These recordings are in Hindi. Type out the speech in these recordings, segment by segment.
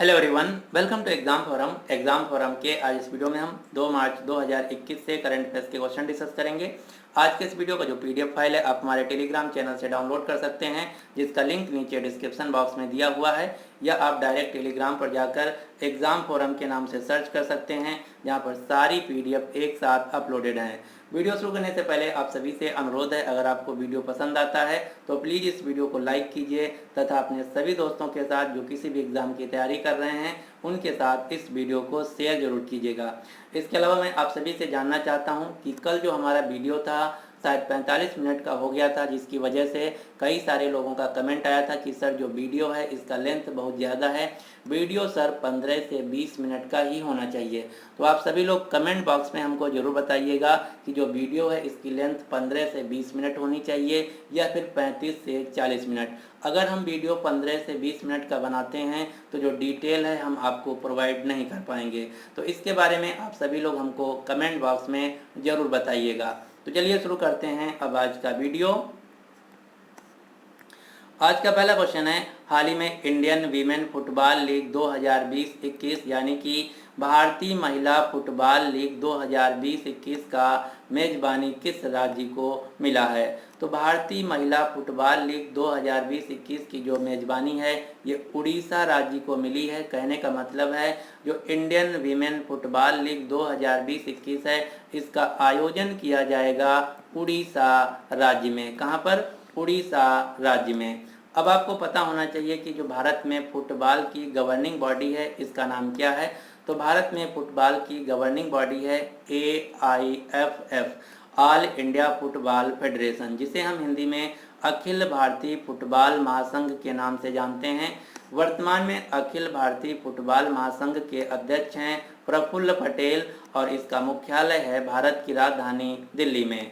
Hello everyone, welcome to exam forum के आज इस वीडियो में हम 2 मार्च 2021 से करंट अफेयर्स के क्वेश्चन डिस्कस करेंगे। आज के इस वीडियो का जो पीडीएफ फाइल है आप हमारे टेलीग्राम चैनल से डाउनलोड कर सकते हैं, जिसका लिंक नीचे डिस्क्रिप्शन बॉक्स में दिया हुआ है, या आप डायरेक्ट टेलीग्राम पर जाकर एग्जाम फोरम के नाम से सर्च कर सकते हैं, जहां पर सारी पीडीएफ एक साथ अपलोडेड हैं। वीडियो शुरू करने से पहले आप सभी से अनुरोध है, अगर आपको वीडियो पसंद आता है तो प्लीज़ इस वीडियो को लाइक कीजिए तथा अपने सभी दोस्तों के साथ जो किसी भी एग्ज़ाम की तैयारी कर रहे हैं उनके साथ इस वीडियो को शेयर जरूर कीजिएगा। इसके अलावा मैं आप सभी से जानना चाहता हूं कि कल जो हमारा वीडियो था शायद 45 मिनट का हो गया था, जिसकी वजह से कई सारे लोगों का कमेंट आया था कि सर जो वीडियो है इसका लेंथ बहुत ज़्यादा है, वीडियो सर 15 से 20 मिनट का ही होना चाहिए। तो आप सभी लोग कमेंट बॉक्स में हमको ज़रूर बताइएगा कि जो वीडियो है इसकी लेंथ 15 से 20 मिनट होनी चाहिए या फिर 35 से 40 मिनट। अगर हम वीडियो 15 से 20 मिनट का बनाते हैं तो जो डिटेल है हम आपको प्रोवाइड नहीं कर पाएंगे। तो इसके बारे में आप सभी लोग हमको कमेंट बॉक्स में ज़रूर बताइएगा। तो चलिए शुरू करते हैं अब आज का वीडियो। आज का पहला क्वेश्चन है, हाल ही में इंडियन वीमेन फुटबॉल लीग 2020-21 यानी कि भारतीय महिला फुटबॉल लीग 2020-21 का मेजबानी किस राज्य को मिला है? तो भारतीय महिला फुटबॉल लीग 2020-21 की जो मेजबानी है ये उड़ीसा राज्य को मिली है। कहने का मतलब है जो इंडियन वीमेन फुटबॉल लीग 2020-21 है इसका आयोजन किया जाएगा उड़ीसा राज्य में। कहाँ पर? उड़ीसा राज्य में। अब आपको पता होना चाहिए कि जो भारत में फुटबॉल की गवर्निंग बॉडी है इसका नाम क्या है। तो भारत में फुटबॉल की गवर्निंग बॉडी है AIFF, all India football federation, जिसे हम हिंदी में अखिल भारतीय फुटबॉल महासंघ के नाम से जानते हैं। वर्तमान में अखिल भारतीय फुटबॉल महासंघ के अध्यक्ष हैं प्रफुल्ल पटेल और इसका मुख्यालय है भारत की राजधानी दिल्ली में।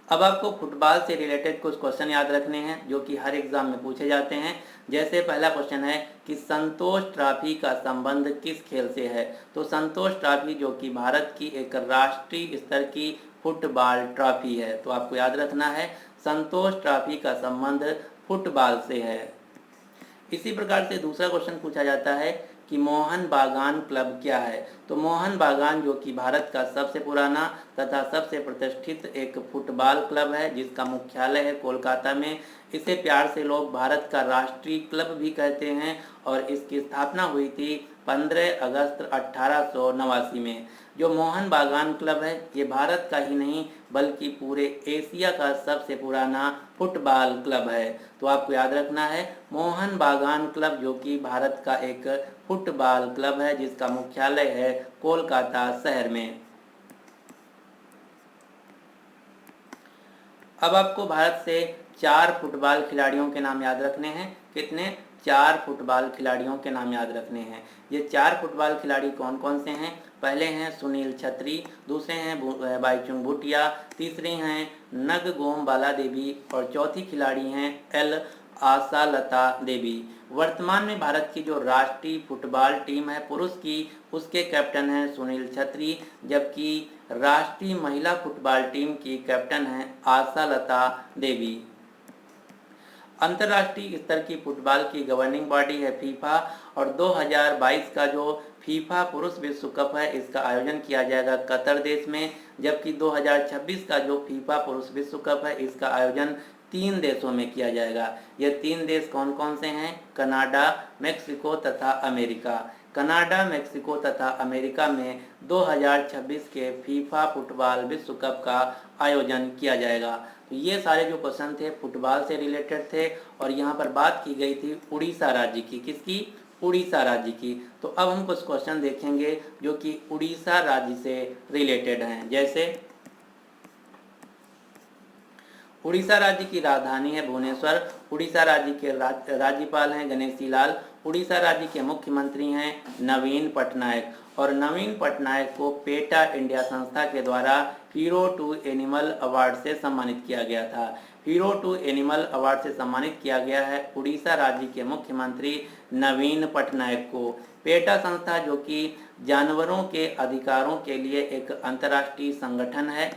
अब आपको फुटबॉल से रिलेटेड कुछ क्वेश्चन याद रखने हैं जो कि हर एग्जाम में पूछे जाते हैं। जैसे पहला क्वेश्चन है कि संतोष ट्रॉफी का संबंध किस खेल से है? तो संतोष ट्रॉफी जो कि भारत की एक राष्ट्रीय स्तर की फुटबॉल ट्रॉफी है, तो आपको याद रखना है संतोष ट्रॉफी का संबंध फुटबॉल से है। इसी प्रकार से दूसरा क्वेश्चन पूछा जाता है कि मोहन बागान क्लब क्या है? तो मोहन बागान जो कि भारत का सबसे पुराना तथा सबसे प्रतिष्ठित एक फुटबॉल क्लब है, जिसका मुख्यालय है कोलकाता में। इसे प्यार से लोग भारत का राष्ट्रीय क्लब भी कहते हैं और इसकी स्थापना हुई थी 15 अगस्त 1889 में। जो मोहन बागान क्लब है ये भारत का ही नहीं बल्कि पूरे एशिया का सबसे पुराना फुटबॉल क्लब है। तो आपको याद रखना है मोहन बागान क्लब जो कि भारत का एक फुटबॉल क्लब है, जिसका मुख्यालय है कोलकाता शहर में। अब आपको भारत से 4 फुटबॉल खिलाड़ियों के नाम याद रखने हैं। कितने? 4 फुटबॉल खिलाड़ियों के नाम याद रखने हैं। ये 4 फुटबॉल खिलाड़ी कौन कौन से हैं? पहले हैं सुनील छेत्री, दूसरे हैं बाईचुंग भूटिया, तीसरे हैं नगगोम बाला देवी और चौथी खिलाड़ी हैं एल आशालता देवी। वर्तमान में भारत की जो राष्ट्रीय फुटबॉल टीम है पुरुष की, उसके कैप्टन हैं सुनील छेत्री, जबकि राष्ट्रीय महिला फुटबॉल टीम की कैप्टन हैं आशालता देवी। अंतर्राष्ट्रीय स्तर की फुटबॉल की गवर्निंग बॉडी है फीफा और 2022 का जो फीफा पुरुष विश्व कप है इसका आयोजन किया जाएगा कतर देश में, जबकि 2026 का जो फीफा पुरुष विश्व कप है इसका आयोजन 3 देशों में किया जाएगा। ये 3 देश कौन कौन से हैं? कनाडा, मेक्सिको तथा अमेरिका। कनाडा, मेक्सिको तथा अमेरिका में 2026 के फीफा फुटबॉल विश्व कप का आयोजन किया जाएगा। तो ये सारे जो क्वेश्चन थे फुटबॉल से रिलेटेड थे और यहाँ पर बात की गई थी उड़ीसा राज्य की। किसकी? उड़ीसा राज्य की। तो अब हम कुछ क्वेश्चन देखेंगे जो कि उड़ीसा राज्य से रिलेटेड हैं। जैसे उड़ीसा राज्य की राजधानी है भुवनेश्वर। उड़ीसा राज्य के राज्यपाल हैं गणेशी लाल। उड़ीसा राज्य के मुख्यमंत्री हैं नवीन पटनायक और नवीन पटनायक को पेटा इंडिया संस्था के द्वारा हीरो टू एनिमल अवार्ड से सम्मानित किया गया था। हीरो टू एनिमल अवार्ड से सम्मानित किया गया है उड़ीसा राज्य के मुख्यमंत्री नवीन पटनायक को। पेटा संस्था जो कि जानवरों के अधिकारों के लिए एक अंतर्राष्ट्रीय संगठन है,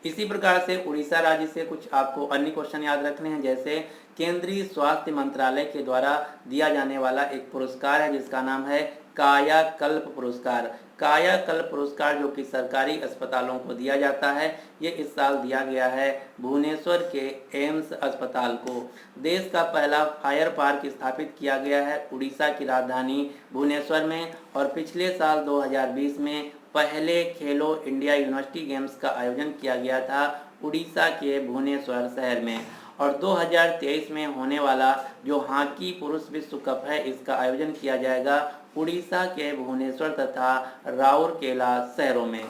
इसी प्रकार से उड़ीसा राज्य से कुछ आपको अन्य क्वेश्चन याद रखने हैं, जैसे केंद्रीय स्वास्थ्य मंत्रालय के द्वारा दिया जाने वाला एक पुरस्कार है जिसका नाम है कायाकल्प पुरस्कार। कायाकल्प पुरस्कार जो कि सरकारी अस्पतालों को दिया जाता है, ये इस साल दिया गया है भुवनेश्वर के एम्स अस्पताल को। देश का पहला फायर पार्क स्थापित किया गया है उड़ीसा की राजधानी भुवनेश्वर में, और पिछले साल 2020 में पहले खेलो इंडिया यूनिवर्सिटी गेम्स का आयोजन किया गया था उड़ीसा के भुवनेश्वर शहर में। और 2023 में होने वाला जो हॉकी पुरुष विश्व कप है, इसका आयोजन किया जाएगा उड़ीसा के भुवनेश्वर तथा राउरकेला शहरों में।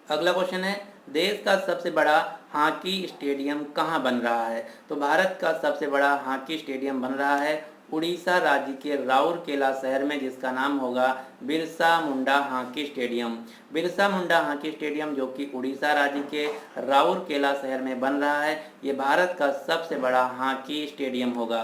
अगला क्वेश्चन है, देश का सबसे बड़ा हॉकी स्टेडियम कहाँ बन रहा है? तो भारत का सबसे बड़ा हॉकी स्टेडियम बन रहा है उड़ीसा राज्य के राउरकेला शहर में, जिसका नाम होगा Birsa Munda hockey stadium. Birsa Munda hockey stadium जो कि उड़ीसा राज्य के राउरकेला शहर में बन रहा है, ये भारत का सबसे बड़ा हॉकी स्टेडियम होगा।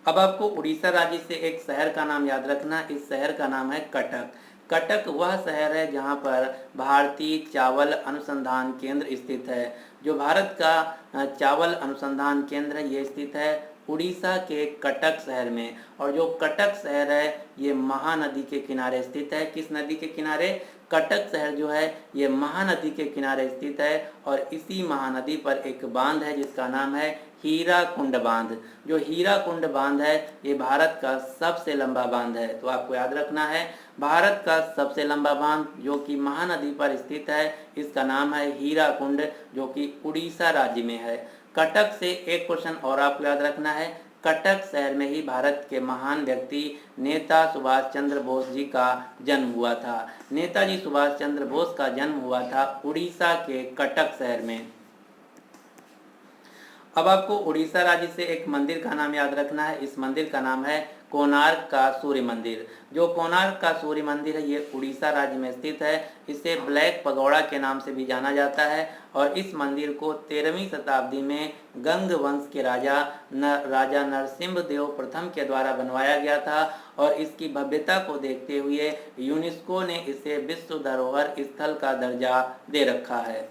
अब आपको उड़ीसा राज्य से एक शहर का नाम याद रखना, इस शहर का नाम है कटक। कटक वह शहर है जहां पर भारतीय चावल अनुसंधान केंद्र स्थित है। जो भारत का चावल अनुसंधान केंद्र है, ये स्थित है उड़ीसा के कटक शहर में। और जो कटक शहर है ये महानदी के किनारे स्थित है। किस नदी के किनारे? कटक शहर जो है ये महानदी के किनारे स्थित है, और इसी महानदी पर एक बांध है जिसका नाम है हीराकुंड बांध। जो हीराकुंड बांध है ये भारत का सबसे लंबा बांध है। तो आपको याद रखना है, भारत का सबसे लंबा बांध जो कि महानदी पर स्थित है, इसका नाम है हीराकुंड, जो कि उड़ीसा राज्य में है। कटक से एक क्वेश्चन और आपको याद रखना है, कटक शहर में ही भारत के महान व्यक्ति नेता सुभाष चंद्र बोस जी का जन्म हुआ था। नेताजी सुभाष चंद्र बोस का जन्म हुआ था उड़ीसा के कटक शहर में। अब आपको उड़ीसा राज्य से एक मंदिर का नाम याद रखना है, इस मंदिर का नाम है कोणार्क का सूर्य मंदिर। जो कोणार्क का सूर्य मंदिर है ये उड़ीसा राज्य में स्थित है। इसे ब्लैक पगोड़ा के नाम से भी जाना जाता है, और इस मंदिर को 13वीं शताब्दी में गंग वंश के राजा नरसिम्हा देव प्रथम के द्वारा बनवाया गया था, और इसकी भव्यता को देखते हुए यूनेस्को ने इसे विश्व धरोहर स्थल का दर्जा दे रखा है।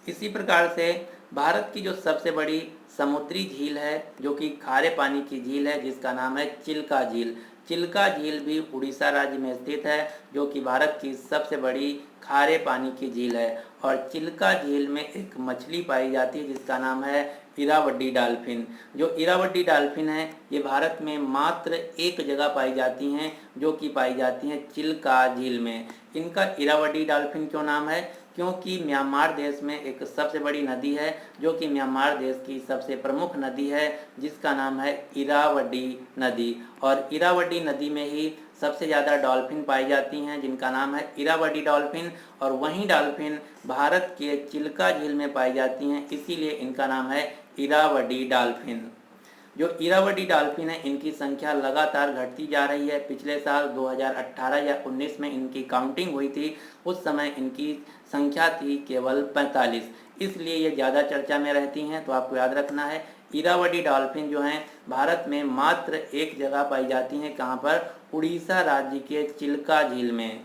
इसी प्रकार से भारत की जो सबसे बड़ी समुद्री झील है जो कि खारे पानी की झील है, जिसका नाम है चिल्का झील। चिल्का झील भी उड़ीसा राज्य में स्थित है, जो कि भारत की सबसे बड़ी खारे पानी की झील है। और चिल्का झील में एक मछली पाई जाती है जिसका नाम है इरावड्डी डॉल्फिन। जो इरावड्डी डॉल्फिन है ये भारत में मात्र एक जगह पाई जाती हैं, जो कि पाई जाती हैं चिल्का झील में। इनका इरावड्डी डॉल्फिन क्यों नाम है? क्योंकि म्यांमार देश में एक सबसे बड़ी नदी है जो कि म्यांमार देश की सबसे प्रमुख नदी है, जिसका नाम है इरावड्डी नदी। और इरावड्डी नदी में ही सबसे ज़्यादा डॉल्फिन पाई जाती हैं जिनका नाम है इरावड्डी डॉल्फिन, और वहीं डॉल्फिन भारत के चिल्का झील में पाई जाती हैं, इसीलिए इनका नाम है इरावड्डी डॉल्फिन। जो इरावड्डी डॉल्फिन है इनकी संख्या लगातार घटती जा रही है। पिछले साल 2018 या 19 में इनकी काउंटिंग हुई थी, उस समय इनकी संख्या थी केवल 45, इसलिए ये ज़्यादा चर्चा में रहती हैं। तो आपको याद रखना है इरावड्डी डॉल्फिन जो हैं भारत में मात्र एक जगह पाई जाती हैं, कहाँ पर? उड़ीसा राज्य के चिल्का झील में।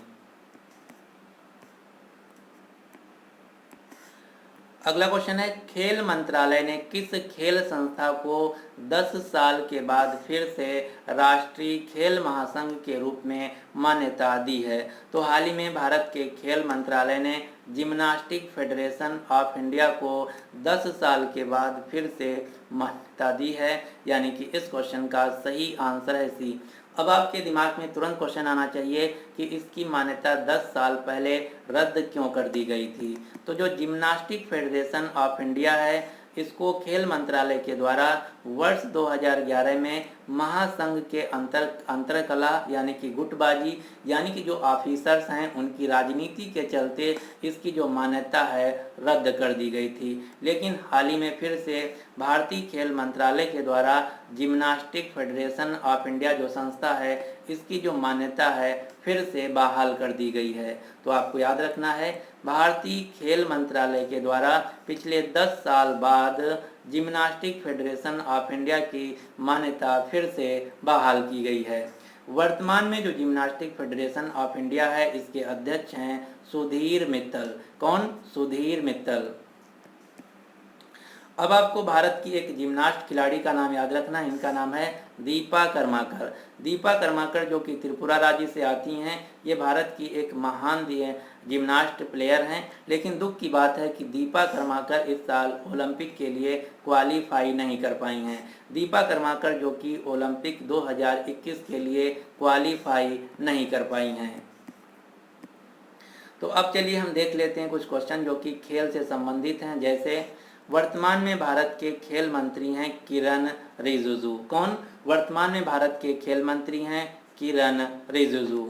अगला क्वेश्चन है, खेल मंत्रालय ने किस खेल संस्था को 10 साल के बाद फिर से राष्ट्रीय खेल महासंघ के रूप में मान्यता दी है? तो हाल ही में भारत के खेल मंत्रालय ने जिम्नास्टिक फेडरेशन ऑफ इंडिया को 10 साल के बाद फिर से मान्यता दी है, यानी कि इस क्वेश्चन का सही आंसर है सी। अब आपके दिमाग में तुरंत क्वेश्चन आना चाहिए कि इसकी मान्यता 10 साल पहले रद्द क्यों कर दी गई थी? तो जो जिम्नास्टिक फेडरेशन ऑफ इंडिया है इसको खेल मंत्रालय के द्वारा वर्ष 2011 में महासंघ के अंतरकला यानी कि गुटबाजी यानी कि जो ऑफिसर्स हैं उनकी राजनीति के चलते इसकी जो मान्यता है रद्द कर दी गई थी। लेकिन हाल ही में फिर से भारतीय खेल मंत्रालय के द्वारा जिम्नास्टिक फेडरेशन ऑफ इंडिया जो संस्था है इसकी जो मान्यता है फिर से बहाल कर दी गई है। तो आपको याद रखना है भारतीय खेल मंत्रालय के द्वारा पिछले 10 साल बाद जिम्नास्टिक फेडरेशन ऑफ इंडिया की मान्यता फिर से बहाल की गई है। वर्तमान में जो जिम्नास्टिक फेडरेशन ऑफ इंडिया है इसके अध्यक्ष हैं सुधीर मित्तल। कौन? सुधीर मित्तल। अब आपको भारत की एक जिम्नास्ट खिलाड़ी का नाम याद रखना है, इनका नाम है दीपा कर्माकर। दीपा कर्माकर जो कि त्रिपुरा राज्य से आती हैं, ये भारत की एक महान जिम्नास्ट प्लेयर हैं। लेकिन दुख की बात है कि दीपा कर्माकर इस साल ओलंपिक के लिए क्वालिफाई नहीं कर पाई हैं। दीपा कर्माकर जो कि ओलंपिक 2021 के लिए क्वालिफाई नहीं कर पाई हैं। तो अब चलिए हम देख लेते हैं कुछ क्वेश्चन जो कि खेल से संबंधित हैं। जैसे वर्तमान में भारत के खेल मंत्री हैं किरण रिजिजू। कौन? वर्तमान में भारत के खेल मंत्री हैं किरण रिजिजू।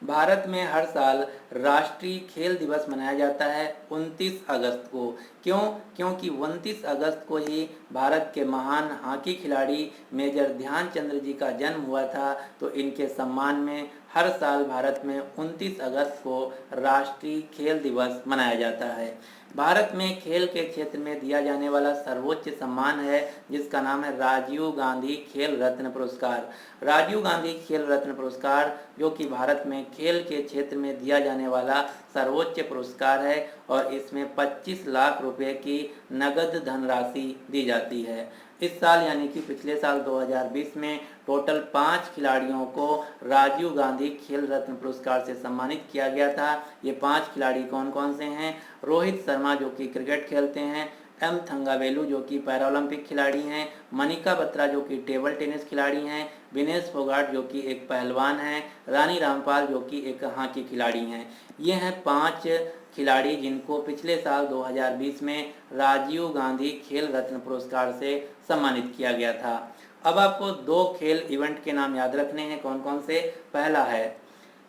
भारत में हर साल राष्ट्रीय खेल दिवस मनाया जाता है 29 अगस्त को। क्यों? क्योंकि 29 अगस्त को ही भारत के महान हॉकी खिलाड़ी मेजर ध्यानचंद जी का जन्म हुआ था। तो इनके सम्मान में हर साल भारत में 29 अगस्त को राष्ट्रीय खेल दिवस मनाया जाता है। भारत में खेल के क्षेत्र में दिया जाने वाला सर्वोच्च सम्मान है जिसका नाम है राजीव गांधी खेल रत्न पुरस्कार। राजीव गांधी खेल रत्न पुरस्कार जो कि भारत में खेल के क्षेत्र में दिया जाने वाला सर्वोच्च पुरस्कार है और इसमें 25 लाख रुपए की नगद धनराशि दी जाती है। इस साल यानी कि पिछले साल 2020 में टोटल 5 खिलाड़ियों को राजीव गांधी खेल रत्न पुरस्कार से सम्मानित किया गया था। ये 5 खिलाड़ी कौन कौन से हैं? रोहित शर्मा जो कि क्रिकेट खेलते हैं, एम थंगावेलु जो कि पैरालंपिक खिलाड़ी हैं, मनिका बत्रा जो कि टेबल टेनिस खिलाड़ी हैं, विनेश फोगाट जो कि एक पहलवान हैं, रानी रामपाल जो कि एक हॉकी खिलाड़ी हैं। ये हैं 5 खिलाड़ी जिनको पिछले साल 2020 में राजीव गांधी खेल रत्न पुरस्कार से सम्मानित किया गया था। अब आपको 2 खेल इवेंट के नाम याद रखने हैं। कौन कौन से? पहला है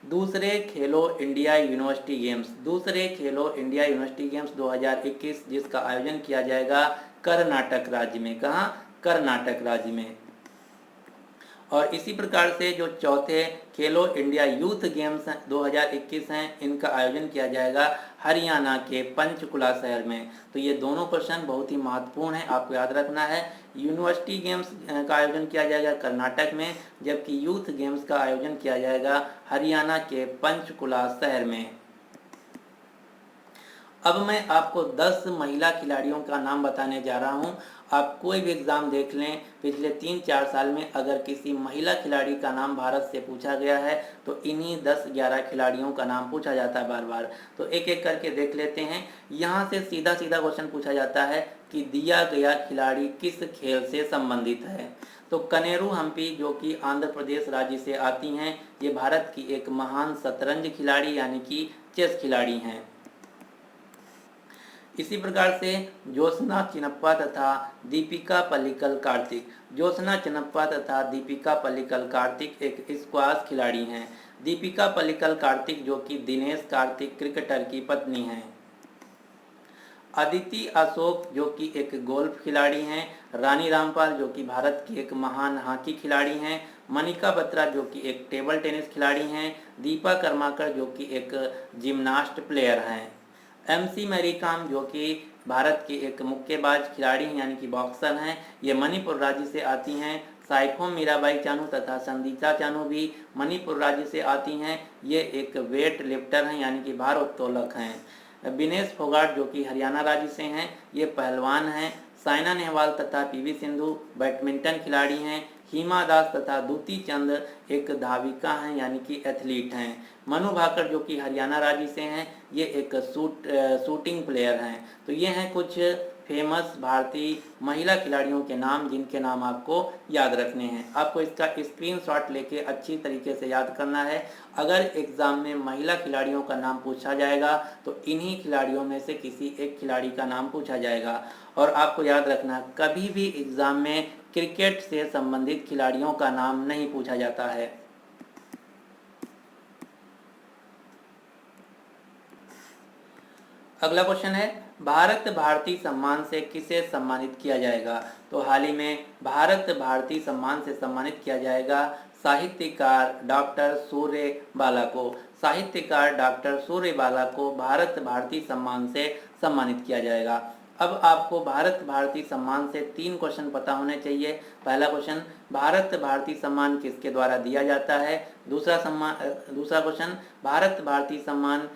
दूसरे खेलो इंडिया यूनिवर्सिटी गेम्स। दूसरे खेलो इंडिया यूनिवर्सिटी गेम्स 2021 जिसका आयोजन किया जाएगा कर्नाटक राज्य में। कहाँ? कर्नाटक राज्य में। और इसी प्रकार से जो चौथे खेलो इंडिया यूथ गेम्स 2021 हैं, इनका आयोजन किया जाएगा हरियाणा के पंचकुला शहर में। तो ये दोनों क्वेश्चन बहुत ही महत्वपूर्ण है, आपको याद रखना है। यूनिवर्सिटी गेम्स का आयोजन किया जाएगा कर्नाटक में, जबकि यूथ गेम्स का आयोजन किया जाएगा हरियाणा के पंचकुला शहर में। अब मैं आपको 10 महिला खिलाड़ियों का नाम बताने जा रहा हूं। आप कोई भी एग्जाम देख लें, पिछले 3-4 साल में अगर किसी महिला खिलाड़ी का नाम भारत से पूछा गया है तो इन्हीं 10-11 खिलाड़ियों का नाम पूछा जाता है बार बार। तो एक एक करके देख लेते हैं। यहाँ से सीधा सीधा क्वेश्चन पूछा जाता है कि दिया गया खिलाड़ी किस खेल से संबंधित है। तो कनेरू हम्पी जो कि आंध्र प्रदेश राज्य से आती हैं, ये भारत की एक महान शतरंज खिलाड़ी यानी कि चेस खिलाड़ी हैं। इसी प्रकार से ज्योत्सना चिनप्पा तथा दीपिका पल्लिकल कार्तिक। ज्योत्सना चिनप्पा तथा दीपिका पल्लिकल कार्तिक एक स्क्वाश खिलाड़ी हैं। दीपिका पल्लिकल कार्तिक जो कि दिनेश कार्तिक क्रिकेटर की पत्नी हैं। अदिति अशोक जो कि एक गोल्फ खिलाड़ी हैं। रानी रामपाल जो कि भारत की एक महान हॉकी खिलाड़ी हैं। मनिका बत्रा जो कि एक टेबल टेनिस खिलाड़ी हैं। दीपा कर्माकर जो कि एक जिम्नास्ट प्लेयर हैं। MC मैरी कॉम जो कि भारत की एक मुक्केबाज खिलाड़ी हैं यानी कि बॉक्सर हैं, ये मणिपुर राज्य से आती हैं। साइखोम मीराबाई चानू तथा संदीता चानू भी मणिपुर राज्य से आती हैं, ये एक वेट लिफ्टर हैं यानी कि भारोत्तोलक हैं। विनेश फोगाट जो कि हरियाणा राज्य से हैं, ये पहलवान हैं। साइना नेहवाल तथा PV सिंधु बैडमिंटन खिलाड़ी हैं। हिमा दास तथा दूती चंद एक धाविका हैं यानी कि एथलीट हैं। मनु भाकर जो कि हरियाणा राज्य से हैं, ये एक शूटिंग प्लेयर हैं। तो ये हैं कुछ फेमस भारतीय महिला खिलाड़ियों के नाम जिनके नाम आपको याद रखने हैं। आपको इसका स्क्रीनशॉट लेके अच्छी तरीके से याद करना है। अगर एग्जाम में महिला खिलाड़ियों का नाम पूछा जाएगा तो इन्हीं खिलाड़ियों में से किसी एक खिलाड़ी का नाम पूछा जाएगा। और आपको याद रखना, कभी भी एग्जाम में क्रिकेट से संबंधित खिलाड़ियों का नाम नहीं पूछा जाता है। अगला क्वेश्चन है भारत भारती सम्मान से किसे सम्मानित किया जाएगा। तो हाल ही में भारत भारती सम्मान से सम्मानित किया जाएगा साहित्यकार डॉक्टर सूर्यबाला को। साहित्यकार डॉक्टर सूर्यबाला को भारत भारती सम्मान से सम्मानित किया जाएगा। अब आपको भारत भारती सम्मान से 3 क्वेश्चन पता होने चाहिए। पहला क्वेश्चन, भारत भारती सम्मान किसके द्वारा दिया जाता है। दूसरा क्वेश्चन, भारत भारती सम्मान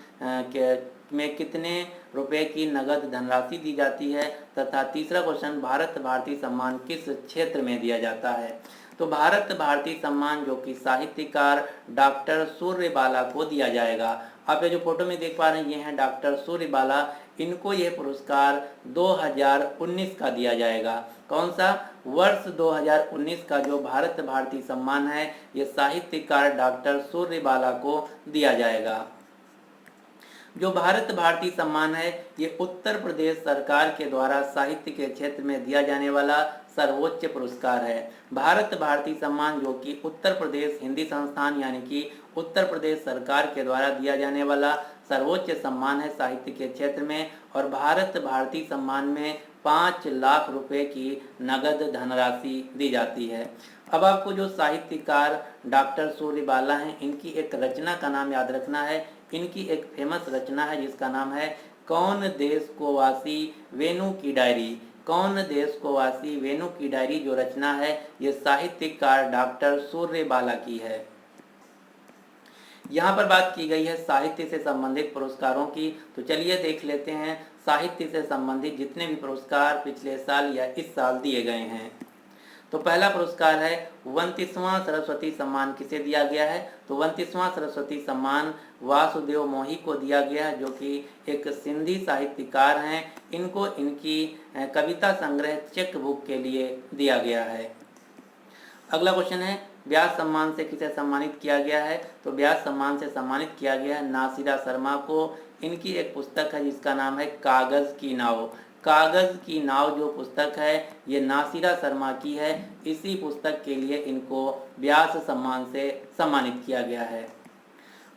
में कितने रुपए की नगद धनराशि दी जाती है। तथा तीसरा क्वेश्चन, भारत भारती सम्मान किस क्षेत्र में दिया जाता है। तो भारत भारती सम्मान जो कि साहित्यकार डॉक्टर सूर्यबाला को दिया जाएगा। आप ये जो फोटो में देख पा रहे हैं ये हैं डॉक्टर सूर्यबाला। इनको यह पुरस्कार 2019 का दिया जाएगा। कौन सा? वर्ष 2019 का जो भारत भारती सम्मान है ये साहित्यकार डॉक्टर सूर्यबाला को दिया जाएगा। जो भारत भारती सम्मान है ये उत्तर प्रदेश सरकार के द्वारा साहित्य के क्षेत्र में दिया जाने वाला सर्वोच्च पुरस्कार है। भारत भारती सम्मान जो कि उत्तर प्रदेश हिंदी संस्थान यानी कि उत्तर प्रदेश सरकार के द्वारा दिया जाने वाला सर्वोच्च सम्मान है साहित्य के क्षेत्र में। और भारत भारती सम्मान में 5 लाख रुपए की नगद धनराशि दी जाती है। अब आपको जो साहित्यकार डॉक्टर सूर्यबाला हैं इनकी एक रचना का नाम याद रखना है। इनकी एक फेमस रचना है जिसका नाम है कौन देश को वासी वेणु की डायरी। कौन देश को वासी वेणु की डायरी जो रचना है ये साहित्यकार डॉक्टर सूर्यबाला की है। यहाँ पर बात की गई है साहित्य से संबंधित पुरस्कारों की। तो चलिए देख लेते हैं साहित्य से संबंधित जितने भी पुरस्कार पिछले साल या इस साल दिए गए हैं। तो पहला पुरस्कार है 29वां सरस्वती सम्मान किसे दिया गया है। तो 29वां सरस्वती सम्मान वासुदेव मोही को दिया गया है जो कि एक सिंधी साहित्यकार हैं। इनको इनकी कविता संग्रह चेक बुक के लिए दिया गया है। अगला क्वेश्चन है व्यास सम्मान से किसे सम्मानित किया गया है। तो व्यास सम्मान से सम्मानित किया गया है नासिरा शर्मा को। इनकी एक पुस्तक है जिसका नाम है कागज की नाव। कागज की नाव जो पुस्तक है ये नासिरा शर्मा की है। इसी पुस्तक के लिए इनको व्यास सम्मान से सम्मानित किया गया है।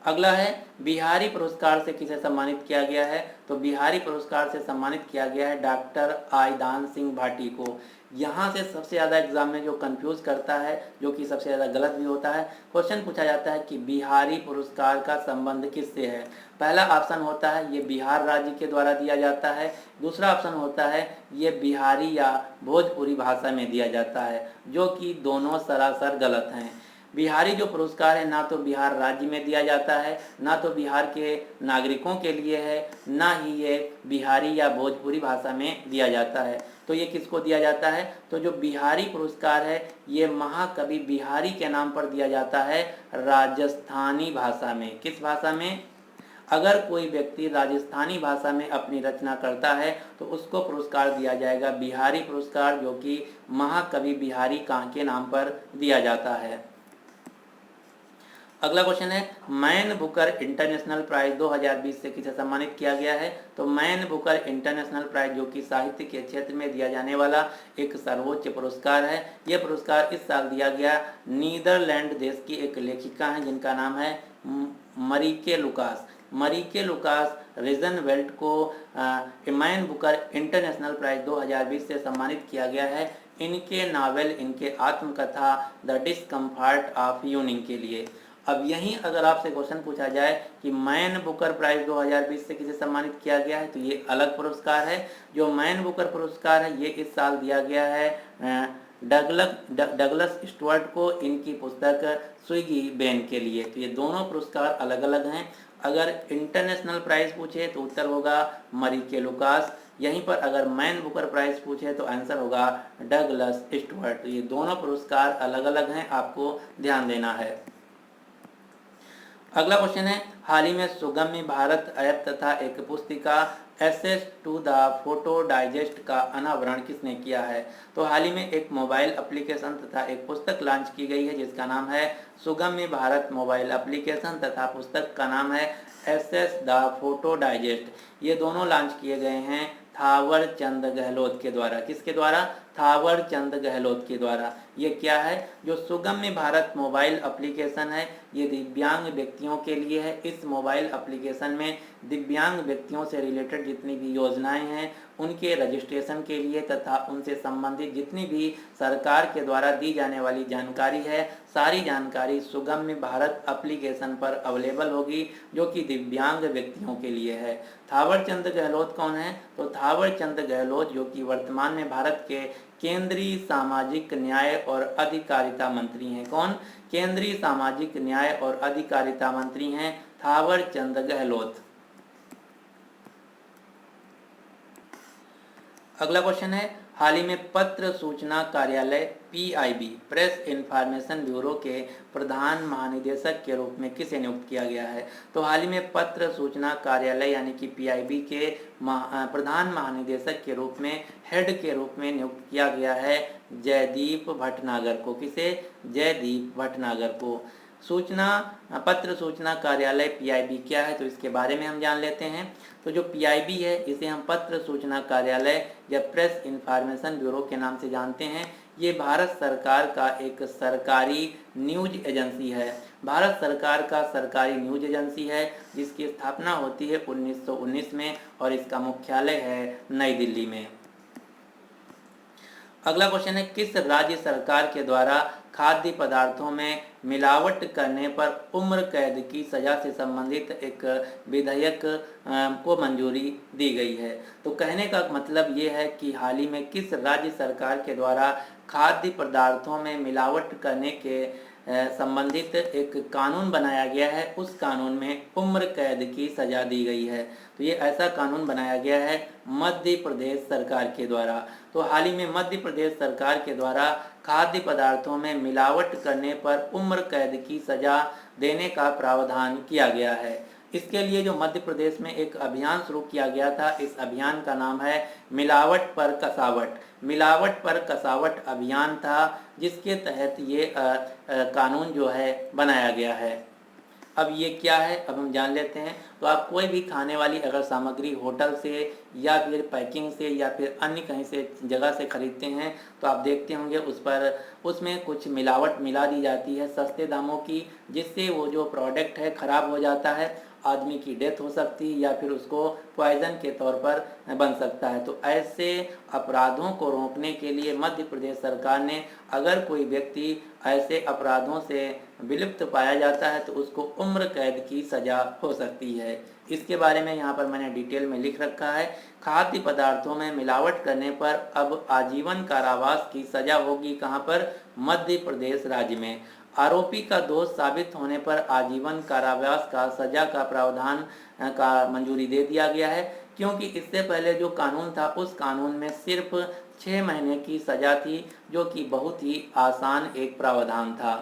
अगला है बिहारी पुरस्कार से किसे सम्मानित किया गया है। तो बिहारी पुरस्कार से सम्मानित किया गया है डॉक्टर आईदान सिंह भाटी को। यहाँ से सबसे ज़्यादा एग्जाम में जो कंफ्यूज करता है, जो कि सबसे ज़्यादा गलत भी होता है, क्वेश्चन पूछा जाता है कि बिहारी पुरस्कार का संबंध किससे है। पहला ऑप्शन होता है ये बिहार राज्य के द्वारा दिया जाता है। दूसरा ऑप्शन होता है ये बिहारी या भोजपुरी भाषा में दिया जाता है, जो कि दोनों सरासर गलत हैं। बिहारी जो पुरस्कार है ना तो बिहार राज्य में दिया जाता है, ना तो बिहार के नागरिकों के लिए है, ना ही ये बिहारी या भोजपुरी भाषा में दिया जाता है। तो ये किसको दिया जाता है। तो जो बिहारी पुरस्कार है ये महाकवि बिहारी के नाम पर दिया जाता है राजस्थानी भाषा में। किस भाषा में? अगर कोई व्यक्ति राजस्थानी भाषा में अपनी रचना करता है तो उसको पुरस्कार दिया जाएगा बिहारी पुरस्कार, जो कि महाकवि बिहारी के नाम पर दिया जाता है। अगला क्वेश्चन है मैन बुकर इंटरनेशनल प्राइज 2020 से किसे सम्मानित किया गया है। तो मैन बुकर इंटरनेशनल प्राइज जो कि साहित्य के क्षेत्र में दिया जाने वाला एक सर्वोच्च पुरस्कार है। यह पुरस्कार इस साल दिया गया नीदरलैंड देश की एक लेखिका हैं जिनका नाम है मरीके लुकास। मरीके लुकास रिजनवेल्ट को मैन बुकर इंटरनेशनल प्राइज 2020 से सम्मानित किया गया है इनके नावल, इनके आत्मकथा द डिस्कम्फर्ट ऑफ यूनिंग के लिए। अब यहीं अगर आपसे क्वेश्चन पूछा जाए कि मैन बुकर प्राइज 2020 से किसे सम्मानित किया गया है तो ये अलग पुरस्कार है। जो मैन बुकर पुरस्कार है ये इस साल दिया गया है डगलस स्टुअर्ट को, इनकी पुस्तक स्विगी बेन के लिए। तो ये दोनों पुरस्कार अलग अलग हैं। अगर इंटरनेशनल प्राइज पूछे तो उत्तर होगा मरीके लुकास। यहीं पर अगर मैन बुकर प्राइज पूछे तो आंसर होगा डगलस स्टुअर्ट। तो ये दोनों पुरस्कार अलग अलग हैं, आपको ध्यान देना है। अगला क्वेश्चन है हाल ही में सुगम्य भारत ऐप तथा एक पुस्तिका access to the photo digest का अनावरण किसने किया है। तो हाल ही में एक मोबाइल एप्लीकेशन तथा एक पुस्तक लॉन्च की गई है जिसका नाम है सुगम्य भारत मोबाइल एप्लीकेशन तथा पुस्तक का नाम है एक्सेस द फोटो डाइजेस्ट। ये दोनों लॉन्च किए गए हैं थावर चंद गहलोत के द्वारा। किसके द्वारा? थावर चंद गहलोत के द्वारा। ये क्या है? जो सुगम्य भारत मोबाइल एप्लीकेशन है ये दिव्यांग व्यक्तियों के लिए है। इस मोबाइल एप्लीकेशन में दिव्यांग व्यक्तियों से रिलेटेड जितनी भी योजनाएं हैं उनके रजिस्ट्रेशन के लिए तथा उनसे संबंधित जितनी भी सरकार के द्वारा दी जाने वाली जानकारी है, सारी जानकारी सुगम्य भारत एप्लीकेशन पर अवेलेबल होगी, जो कि दिव्यांग व्यक्तियों के लिए है। थावरचंद गहलोत कौन है? तो थावरचंद गहलोत जो कि वर्तमान में भारत के केंद्रीय सामाजिक न्याय और अधिकारिता मंत्री हैं। कौन? केंद्रीय सामाजिक न्याय और अधिकारिता मंत्री हैं थावरचंद गहलोत। अगला क्वेश्चन है, हाल ही में पत्र सूचना कार्यालय PIB प्रेस इंफॉर्मेशन ब्यूरो के प्रधान महानिदेशक के रूप में किसे नियुक्त किया गया है? तो हाल ही में पत्र सूचना कार्यालय यानी कि PIB के प्रधान महानिदेशक के रूप में हेड के रूप में नियुक्त किया गया है जयदीप भटनागर को। किसे? जयदीप भटनागर को। पत्र सूचना कार्यालय PIB क्या है तो इसके बारे में हम जान लेते हैं। तो जो PIB है इसे हम पत्र सूचना कार्यालय या प्रेस इंफॉर्मेशन ब्यूरो के नाम से जानते हैं। ये भारत सरकार का एक सरकारी न्यूज एजेंसी है। भारत सरकार का सरकारी न्यूज एजेंसी है जिसकी स्थापना होती है 1919 में और इसका मुख्यालय है नई दिल्ली में। अगला क्वेश्चन है, किस राज्य सरकार के द्वारा खाद्य पदार्थों में मिलावट करने पर उम्र कैद की सजा से संबंधित एक विधेयक को मंजूरी दी गई है? तो कहने का मतलब ये है कि हाल ही में किस राज्य सरकार के द्वारा खाद्य पदार्थों में मिलावट करने के संबंधित एक कानून बनाया गया है, उस कानून में उम्र कैद की सजा दी गई है। तो ये ऐसा कानून बनाया गया है मध्य प्रदेश सरकार के द्वारा। तो हाल ही में मध्य प्रदेश सरकार के द्वारा खाद्य पदार्थों में मिलावट करने पर उम्र कैद की सजा देने का प्रावधान किया गया है। इसके लिए जो मध्य प्रदेश में एक अभियान शुरू किया गया था, इस अभियान का नाम है मिलावट पर कसावट। मिलावट पर कसावट अभियान था जिसके तहत ये कानून जो है बनाया गया है। अब ये क्या है अब हम जान लेते हैं। तो आप कोई भी खाने वाली अगर सामग्री होटल से या फिर पैकिंग से या फिर अन्य कहीं से जगह से खरीदते हैं तो आप देखते होंगे उसमें कुछ मिलावट मिला दी जाती है सस्ते दामों की, जिससे वो जो प्रोडक्ट है ख़राब हो जाता है, आदमी की डेथ हो सकती है या फिर उसको पॉइजन के तौर पर बन सकता है। तो ऐसे अपराधों को रोकने के लिए मध्य प्रदेश सरकार ने अगर कोई व्यक्ति ऐसे अपराधों से विलुप्त पाया जाता है तो उसको उम्र कैद की सजा हो सकती है। इसके बारे में यहाँ पर मैंने डिटेल में लिख रखा है। खाद्य पदार्थों में मिलावट करने पर अब आजीवन कारावास की सजा होगी। कहाँ पर? मध्य प्रदेश राज्य में। आरोपी का दोष साबित होने पर आजीवन कारावास का सजा का प्रावधान का मंजूरी दे दिया गया है, क्योंकि इससे पहले जो कानून था उस कानून में सिर्फ 6 महीने की सजा थी, जो कि बहुत ही आसान एक प्रावधान था।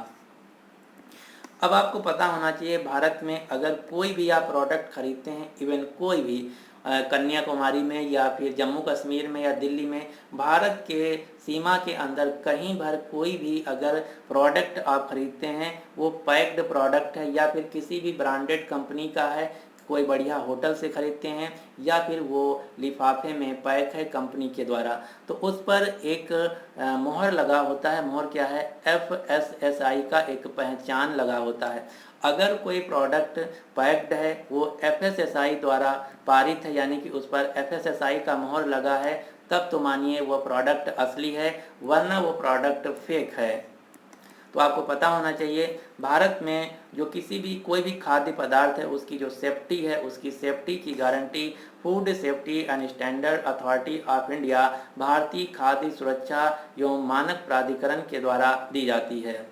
अब आपको पता होना चाहिए भारत में अगर कोई भी आप प्रोडक्ट खरीदते हैं, इवन कोई भी कन्याकुमारी में या फिर जम्मू कश्मीर में या दिल्ली में, भारत के सीमा के अंदर कहीं भर कोई भी अगर प्रोडक्ट आप खरीदते हैं वो पैक्ड प्रोडक्ट है या फिर किसी भी ब्रांडेड कंपनी का है, कोई बढ़िया होटल से खरीदते हैं या फिर वो लिफाफे में पैक है कंपनी के द्वारा, तो उस पर एक मोहर लगा होता है। मोहर क्या है? FSSAI का एक पहचान लगा होता है। अगर कोई प्रोडक्ट पैक्ड है, वो FSSAI द्वारा पारित है, यानी कि उस पर FSSAI का मोहर लगा है, तब तो मानिए वो प्रोडक्ट असली है, वरना वो प्रोडक्ट फेक है। तो आपको पता होना चाहिए भारत में जो किसी भी कोई भी खाद्य पदार्थ है उसकी जो सेफ्टी है, उसकी सेफ्टी की guarantee food safety and standard authority of India, भारतीय खाद्य सुरक्षा एवं मानक प्राधिकरण के द्वारा दी जाती है।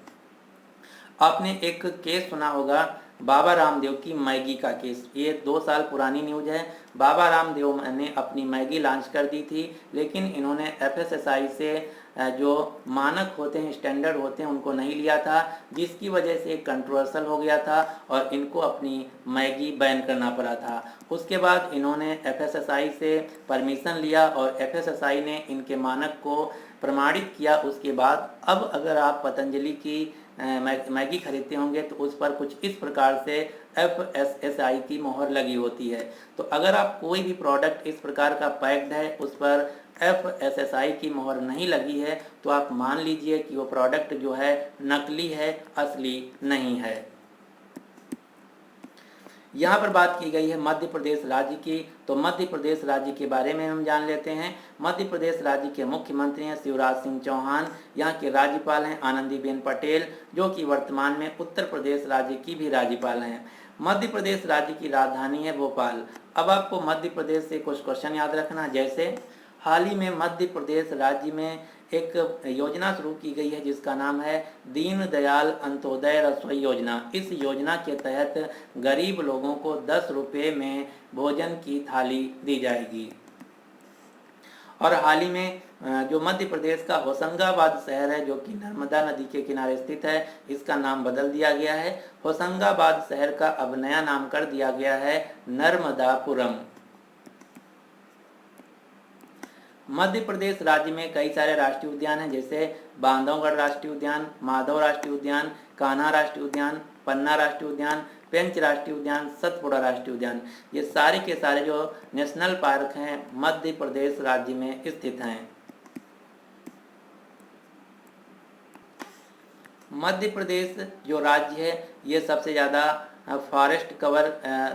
आपने एक केस सुना होगा बाबा रामदेव की मैगी का केस। ये 2 साल पुरानी न्यूज है। बाबा रामदेव ने अपनी मैगी लॉन्च कर दी थी, लेकिन इन्होंने FSSAI से जो मानक होते हैं, स्टैंडर्ड होते हैं, उनको नहीं लिया था, जिसकी वजह से कंट्रोवर्सल हो गया था और इनको अपनी मैगी बैन करना पड़ा था। उसके बाद इन्होंने FSSAI से परमिशन लिया और FSSAI ने इनके मानक को प्रमाणित किया। उसके बाद अब अगर आप पतंजलि की मैगी खरीदते होंगे तो उस पर कुछ इस प्रकार से FSSAI की मोहर लगी होती है। तो अगर आप कोई भी प्रोडक्ट इस प्रकार का पैक्ड है, उस पर FSSAI की मोहर नहीं लगी है तो आप मान लीजिए कि वो प्रोडक्ट जो है नकली है, असली नहीं है। यहाँ पर बात की गई है मध्य प्रदेश राज्य की, तो मध्य प्रदेश राज्य के बारे में हम जान लेते हैं। मध्य प्रदेश राज्य के मुख्यमंत्री हैं शिवराज सिंह चौहान, यहाँ के राज्यपाल हैं आनंदीबेन पटेल, जो कि वर्तमान में उत्तर प्रदेश राज्य की भी राज्यपाल हैं। मध्य प्रदेश राज्य की राजधानी है भोपाल। अब आपको मध्य प्रदेश से कुछ क्वेश्चन याद रखना, जैसे हाल ही में मध्य प्रदेश राज्य में एक योजना शुरू की गई है जिसका नाम है दीनदयाल अंत्योदय रसोई योजना। इस योजना के तहत गरीब लोगों को 10 रुपये में भोजन की थाली दी जाएगी। और हाल ही में जो मध्य प्रदेश का होशंगाबाद शहर है, जो कि नर्मदा नदी के किनारे स्थित है, इसका नाम बदल दिया गया है। होशंगाबाद शहर का अब नया नाम कर दिया गया है नर्मदापुरम। मध्य प्रदेश राज्य में कई सारे राष्ट्रीय उद्यान हैं, जैसे बांधवगढ़ राष्ट्रीय उद्यान, माधव राष्ट्रीय उद्यान, कान्हा राष्ट्रीय उद्यान, पन्ना राष्ट्रीय उद्यान, पेंच राष्ट्रीय उद्यान, सतपुड़ा राष्ट्रीय उद्यान। ये सारे के सारे जो नेशनल पार्क हैं मध्य प्रदेश राज्य में स्थित हैं। मध्य प्रदेश जो राज्य है ये सबसे ज़्यादा फॉरेस्ट कवर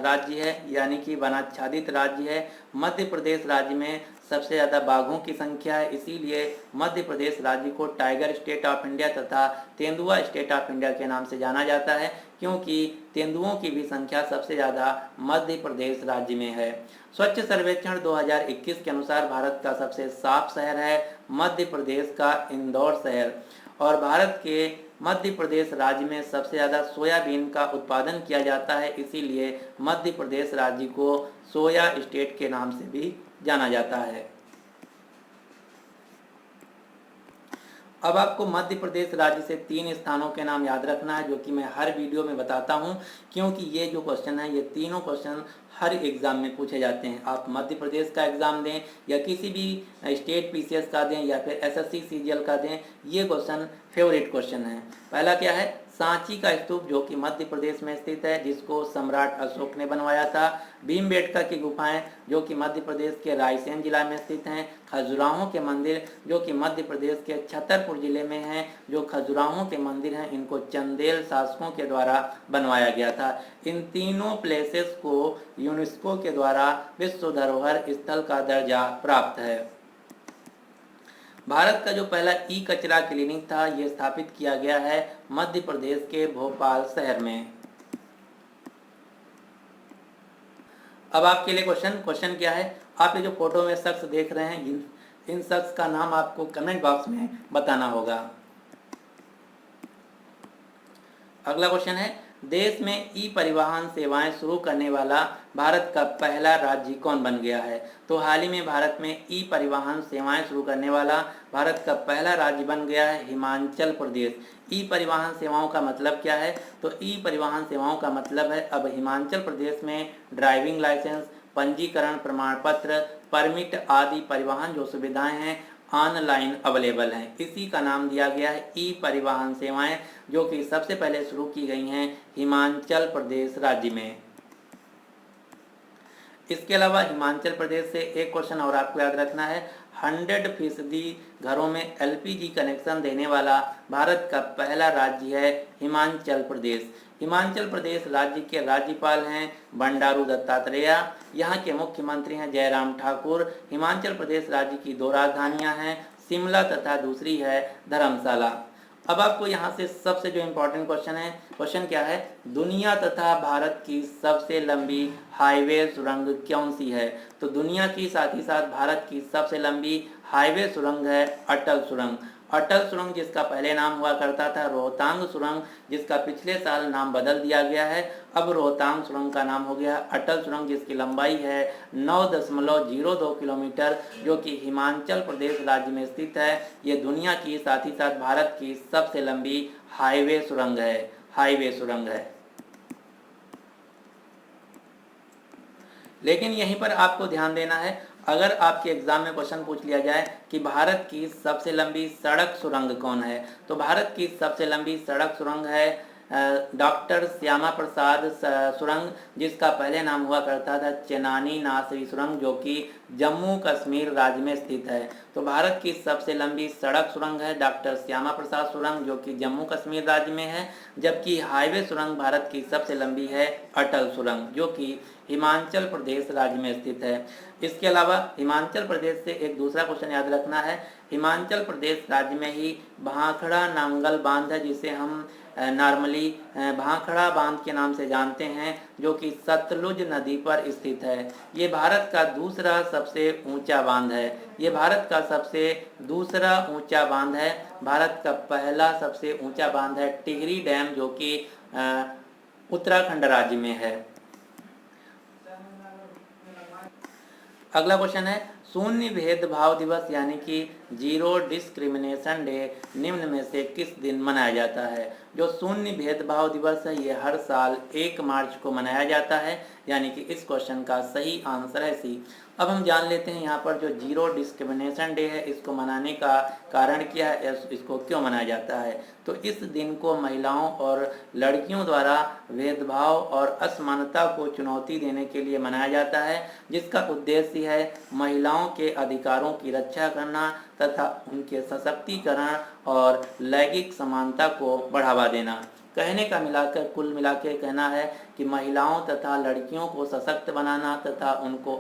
राज्य है, यानी कि वनाच्छादित राज्य है। मध्य प्रदेश राज्य में सबसे ज़्यादा बाघों की संख्या है, इसीलिए मध्य प्रदेश राज्य को टाइगर स्टेट ऑफ इंडिया तथा तेंदुआ स्टेट ऑफ इंडिया के नाम से जाना जाता है, क्योंकि तेंदुओं की भी संख्या सबसे ज़्यादा मध्य प्रदेश राज्य में है। स्वच्छ सर्वेक्षण 2021 के अनुसार भारत का सबसे साफ शहर है मध्य प्रदेश का इंदौर शहर। और भारत के मध्य प्रदेश राज्य में सबसे ज़्यादा सोयाबीन का उत्पादन किया जाता है, इसीलिए मध्य प्रदेश राज्य को सोया स्टेट के नाम से भी जाना जाता है। अब आपको मध्य प्रदेश राज्य से 3 स्थानों के नाम याद रखना है, जो कि मैं हर वीडियो में बताता हूं, क्योंकि ये जो क्वेश्चन है ये तीनों क्वेश्चन हर एग्जाम में पूछे जाते हैं। आप मध्य प्रदेश का एग्जाम दें या किसी भी स्टेट पीसीएस का दें या फिर एसएससी सीजीएल का दें, ये क्वेश्चन फेवरेट क्वेश्चन है। पहला क्या है, सांची का स्तूप जो कि मध्य प्रदेश में स्थित है, जिसको सम्राट अशोक ने बनवाया था। भीमबेटका की गुफाएं जो कि मध्य प्रदेश के रायसेन जिला में स्थित हैं। खजुराहो के मंदिर जो कि मध्य प्रदेश के छतरपुर जिले में हैं। जो खजुराहो के मंदिर हैं इनको चंदेल शासकों के द्वारा बनवाया गया था। इन तीनों प्लेसेस को यूनेस्को के द्वारा विश्व धरोहर स्थल का दर्जा प्राप्त है। भारत का जो पहला ई कचरा क्लिनिक था ये स्थापित किया गया है मध्य प्रदेश के भोपाल शहर में। अब आपके लिए क्वेश्चन क्या है, आप ये जो फोटो में शख्स देख रहे हैं इन शख्स का नाम आपको कमेंट बॉक्स में बताना होगा। अगला क्वेश्चन है, देश में ई परिवहन सेवाएं शुरू करने वाला भारत का पहला राज्य कौन बन गया है। तो हाल ही में भारत में ई परिवहन सेवाएं शुरू करने वाला भारत का पहला राज्य बन गया है हिमाचल प्रदेश। ई परिवहन सेवाओं का मतलब क्या है, तो ई परिवहन सेवाओं का मतलब है अब हिमाचल प्रदेश में ड्राइविंग लाइसेंस, पंजीकरण प्रमाण पत्र, परमिट आदि परिवहन जो सुविधाएं हैं ऑनलाइन अवेलेबल हैं। इसी का नाम दिया गया है ई परिवहन सेवाएं, जो कि सबसे पहले शुरू की गई हैं हिमाचल प्रदेश राज्य में। इसके अलावा हिमाचल प्रदेश से एक क्वेश्चन और आपको याद रखना है, 100% घरों में एलपीजी कनेक्शन देने वाला भारत का पहला राज्य है हिमाचल प्रदेश। हिमाचल प्रदेश राज्य के राज्यपाल हैं बंडारू दत्तात्रेय, यहाँ के मुख्यमंत्री हैं जयराम ठाकुर। हिमाचल प्रदेश राज्य की 2 राजधानियाँ हैं, शिमला तथा दूसरी है धर्मशाला। अब आपको यहाँ से सबसे जो इम्पोर्टेंट क्वेश्चन क्या है, दुनिया तथा भारत की सबसे लंबी हाईवे सुरंग कौन सी है। तो दुनिया की साथ ही साथ भारत की सबसे लंबी हाईवे सुरंग है अटल सुरंग। अटल सुरंग जिसका पहले नाम हुआ करता था रोहतांग सुरंग, जिसका पिछले साल नाम बदल दिया गया है, अब रोहतांग सुरंग का नाम हो गया अटल सुरंग, जिसकी लंबाई है 9.02 किलोमीटर, जो कि हिमाचल प्रदेश राज्य में स्थित है। ये दुनिया की साथ ही साथ भारत की सबसे लंबी हाईवे सुरंग है। लेकिन यहीं पर आपको ध्यान देना है, अगर आपके एग्जाम में क्वेश्चन पूछ लिया जाए कि भारत की सबसे लंबी सड़क सुरंग कौन है, तो भारत की सबसे लंबी सड़क सुरंग है डॉक्टर श्यामा प्रसाद सुरंग, जिसका पहले नाम हुआ करता था चेनानी नासरी सुरंग, जो कि जम्मू कश्मीर राज्य में स्थित है। तो भारत की सबसे लंबी सड़क सुरंग है डॉक्टर श्यामा प्रसाद सुरंग, जो कि जम्मू कश्मीर राज्य में है। जबकि हाईवे सुरंग भारत की सबसे लंबी है अटल सुरंग, जो कि हिमाचल प्रदेश राज्य में स्थित है। इसके अलावा हिमाचल प्रदेश से एक दूसरा क्वेश्चन याद रखना है। हिमाचल प्रदेश राज्य में ही भाखड़ा नांगल बांध है, जिसे हम नॉर्मली भाखड़ा बांध के नाम से जानते हैं, जो कि सतलुज नदी पर स्थित है। ये भारत का दूसरा सबसे ऊंचा बांध है। ये भारत का सबसे दूसरा ऊंचा बांध है। भारत का पहला सबसे ऊंचा बांध है टिहरी डैम, जो कि उत्तराखंड राज्य में है। अगला क्वेश्चन है शून्य भेदभाव दिवस यानी कि जीरो डिस्क्रिमिनेशन डे निम्न में से किस दिन मनाया जाता है। जो शून्य भेदभाव दिवस है ये हर साल 1 मार्च को मनाया जाता है, यानी कि इस क्वेश्चन का सही आंसर है सी। अब हम जान लेते हैं यहाँ पर जो जीरो डिस्क्रिमिनेशन डे है इसको मनाने का कारण क्या है, इसको क्यों मनाया जाता है। तो इस दिन को महिलाओं और लड़कियों द्वारा भेदभाव और असमानता को चुनौती देने के लिए मनाया जाता है, जिसका उद्देश्य है महिलाओं के अधिकारों की रक्षा करना तथा उनके सशक्तिकरण और लैंगिक समानता को बढ़ावा देना। कहने का कुल मिलाकर कहना है कि महिलाओं तथा लड़कियों को सशक्त बनाना तथा उनके